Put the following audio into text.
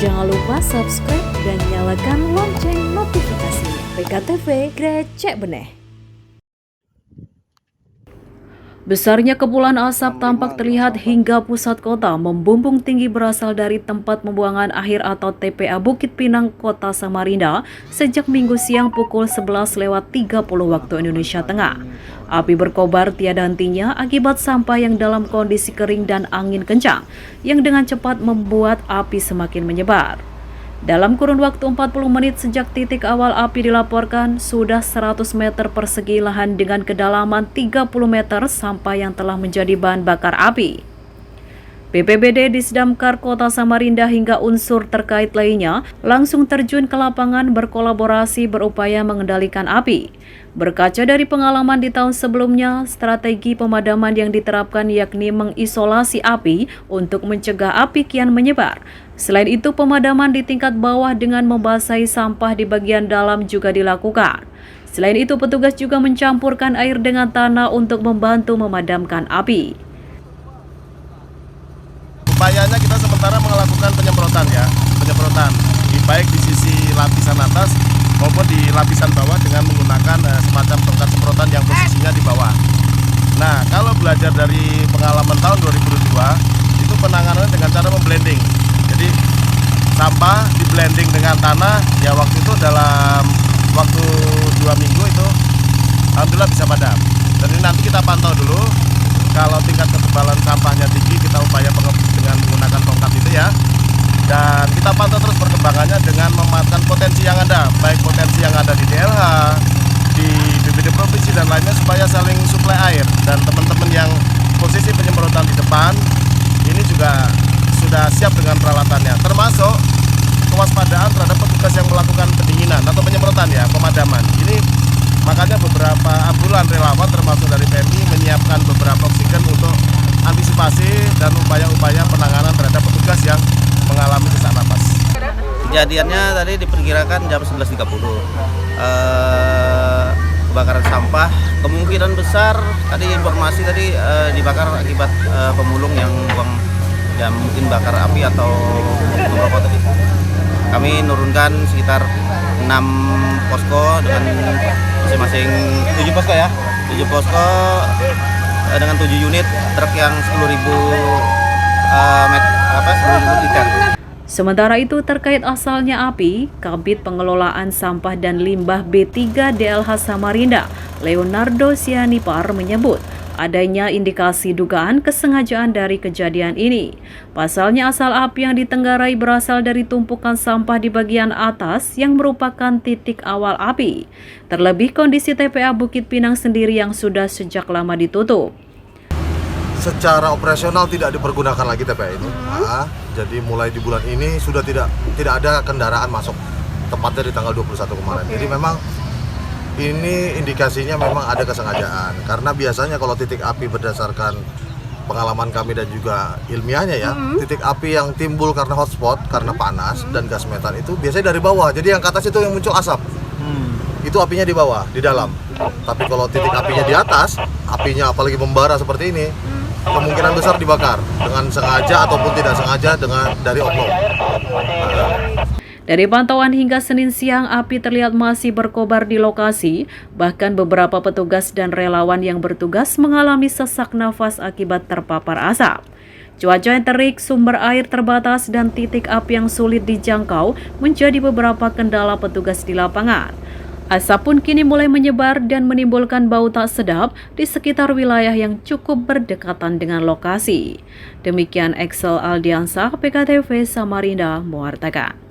Jangan lupa subscribe dan nyalakan lonceng notifikasinya. PKTV Grecek Beneh. Besarnya kepulan asap tampak terlihat hingga pusat kota, membumbung tinggi berasal dari tempat pembuangan akhir atau TPA Bukit Pinang, Kota Samarinda sejak Minggu siang pukul 11.30 waktu Indonesia Tengah. Api berkobar tiada hentinya akibat sampah yang dalam kondisi kering dan angin kencang yang dengan cepat membuat api semakin menyebar. Dalam kurun waktu 40 menit sejak titik awal api dilaporkan, sudah 100 meter persegi lahan dengan kedalaman 30 meter sampah yang telah menjadi bahan bakar api. BPBD Disdamkar Kota Samarinda hingga unsur terkait lainnya langsung terjun ke lapangan berkolaborasi berupaya mengendalikan api. Berkaca dari pengalaman di tahun sebelumnya, strategi pemadaman yang diterapkan yakni mengisolasi api untuk mencegah api kian menyebar. Selain itu, pemadaman di tingkat bawah dengan membasahi sampah di bagian dalam juga dilakukan. Selain itu, petugas juga mencampurkan air dengan tanah untuk membantu memadamkan api. Upayanya kita sementara melakukan penyemprotan baik di sisi lapisan atas maupun di lapisan bawah dengan menggunakan semacam tongkat semprotan yang posisinya di bawah. Nah, kalau belajar dari pengalaman tahun 2022 itu penanganannya dengan cara memblending. Jadi sampah di blending dengan tanah, ya waktu itu dalam waktu 2 minggu itu alhamdulillah bisa padam. Dan ini nanti kita pantau dulu. Kalau tingkat ketebalan sampahnya tinggi, kita upaya dengan menggunakan tongkat itu ya. Dan kita pantau terus perkembangannya dengan memanfaatkan potensi yang ada, baik potensi yang ada di DLH, di BPD Provinsi dan lainnya, supaya saling suplai air. Dan teman-teman yang posisi penyemprotan di depan, ini juga sudah siap dengan peralatannya, termasuk kewaspadaan terhadap petugas yang melakukan pendinginan atau penyemprotan ya, pemadaman. Ini makanya beberapa ambulan relawan termasuk dari PMI menyiapkan beberapa oksigen untuk antisipasi dan upaya-upaya penanganan terhadap petugas yang mengalami sesak napas. Kejadiannya tadi diperkirakan jam 11.30. Kebakaran sampah kemungkinan besar tadi informasi tadi dibakar akibat pemulung yang buang, ya mungkin bakar api atau rokok tadi. Kami nurunkan sekitar 6 posko dengan masing-masing 7 posko ya, 7 posko dengan 7 unit truk yang 10.000 liter. Sementara itu terkait asalnya api, Kabid Pengelolaan Sampah dan Limbah B3 DLH Samarinda, Leonardo Sianipar menyebut adanya indikasi dugaan kesengajaan dari kejadian ini. Pasalnya asal api yang ditenggarai berasal dari tumpukan sampah di bagian atas yang merupakan titik awal api. Terlebih kondisi TPA Bukit Pinang sendiri yang sudah sejak lama ditutup. Secara operasional tidak dipergunakan lagi TPA itu. Nah, jadi mulai di bulan ini sudah tidak ada kendaraan masuk, tepatnya di tanggal 21 kemarin. Jadi memang ini indikasinya memang ada kesengajaan, karena biasanya kalau titik api berdasarkan pengalaman kami dan juga ilmiahnya ya, titik api yang timbul karena hotspot, karena panas dan gas metan itu biasanya dari bawah. Jadi yang ke atas itu yang muncul asap, itu apinya di bawah, di dalam. Tapi kalau titik apinya di atas, apinya apalagi membara seperti ini, kemungkinan besar dibakar dengan sengaja ataupun tidak sengaja dari oknum. Dari pantauan hingga Senin siang, api terlihat masih berkobar di lokasi. Bahkan beberapa petugas dan relawan yang bertugas mengalami sesak nafas akibat terpapar asap. Cuaca yang terik, sumber air terbatas, dan titik api yang sulit dijangkau menjadi beberapa kendala petugas di lapangan. Asap pun kini mulai menyebar dan menimbulkan bau tak sedap di sekitar wilayah yang cukup berdekatan dengan lokasi. Demikian Excel Aldiansah, PKTV Samarinda mewartakan.